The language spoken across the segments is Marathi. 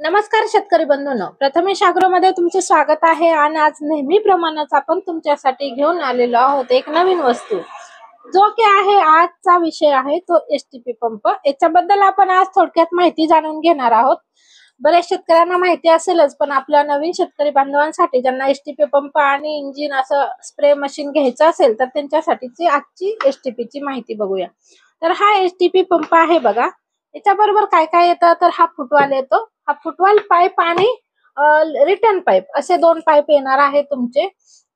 नमस्कार शेतकरी बंधूंनो, प्रथमेश मध्ये तुमचे स्वागत आहे। आणि आज नेहमीप्रमाणेच आपण तुमच्यासाठी घेऊन आलेलो आहोत एक नवीन वस्तू, जो की आहे आजचा विषय आहे तो एसटीपी पंप। याच्याबद्दल आपण आज थोडक्यात माहिती जाणून घेणार आहोत। बरेच शेतकऱ्यांना माहिती असेलच, पण आपल्या नवीन शेतकरी बांधवांसाठी ज्यांना एसटीपी पंप आणि इंजिन असं स्प्रे मशीन घ्यायचं असेल तर त्यांच्यासाठीची आजची एसटीपी ची माहिती बघूया। तर हा एसटीपी पंप आहे बघा, याच्याबरोबर काय काय येतं तर हा फुटवाल येतो, हा फुटवाल पाईप आणि रिटर्न पाईप असे दोन पाईप येणार आहे तुमचे।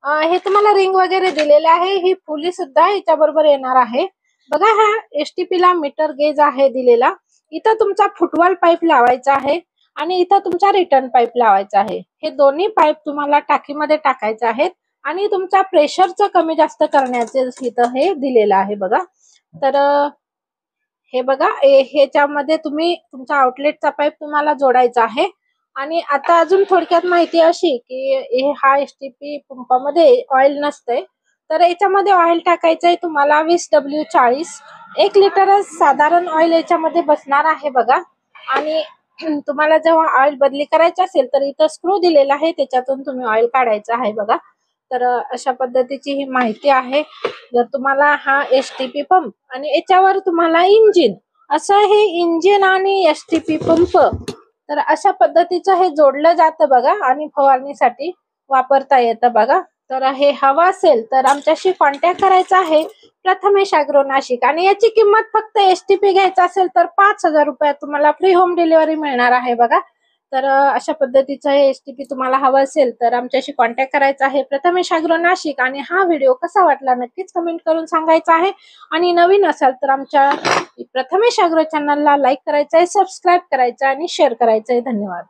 हे तुम्हाला रिंग वगैरे दिलेले आहे, ही पुली सुद्धा याच्या बरोबर येणार आहे बघा। हा एसटीपी ला मीटर गेज आहे दिलेला, इथं तुमचा फुटवाल पाईप लावायचा आहे आणि इथं तुमचा रिटर्न पाईप लावायचा आहे। हे दोन्ही पाईप तुम्हाला टाकीमध्ये टाकायचे आहेत आणि तुमचा प्रेशरचं कमी जास्त करण्याचे इथं हे दिलेलं आहे बघा। तर हे बघा, ह्याच्यामध्ये तुम्ही तुमचा आउटलेटचा पाईप तुम्हाला जोडायचा आहे। आणि आता अजून थोडक्यात माहिती अशी की हा एसटीपी पंपामध्ये ऑइल नसते, तर याच्यामध्ये ऑइल टाकायचं आहे तुम्हाला 20W40, 1 लिटर साधारण ऑइल याच्यामध्ये बसणार आहे बघा। आणि तुम्हाला जेव्हा ऑइल बदली करायची असेल तर इथं स्क्रू दिलेला आहे, त्याच्यातून तुम्ही ऑइल काढायचं आहे बघा। तर अशा पद्धतीची ही माहिती आहे। जर तुम्हाला हा एसटीपी पंप आणि याच्यावर तुम्हाला इंजिन, असं हे इंजिन आणि एसटीपी पंप तर अशा पद्धतीचं हे जोडलं जातं बघा आणि फवारणीसाठी वापरता येतं बघा। तर हे हवा असेल तर आमच्याशी कॉन्टॅक्ट करायचा आहे, प्रथमेश ॲग्रो नाशिक। आणि याची किंमत फक्त एसटीपी घ्यायचा असेल तर 5000 रुपयात तुम्हाला फ्री होम डिलिव्हरी मिळणार आहे बघा। तर अशा पद्धतीचं हे एसटीपी तुम्हाला हवं असेल तर आमच्याशी कॉन्टॅक्ट करायचा आहे, प्रथमेश ॲग्रो नाशिक। आणि हा व्हिडिओ कसा वाटला नक्कीच कमेंट करून सांगायचा आहे। आणि नवीन असाल तर आमच्या प्रथमेश ॲग्रो चॅनलला लाईक करायचं आहे, सबस्क्राईब करायचं आणि शेअर करायचं आहे। धन्यवाद।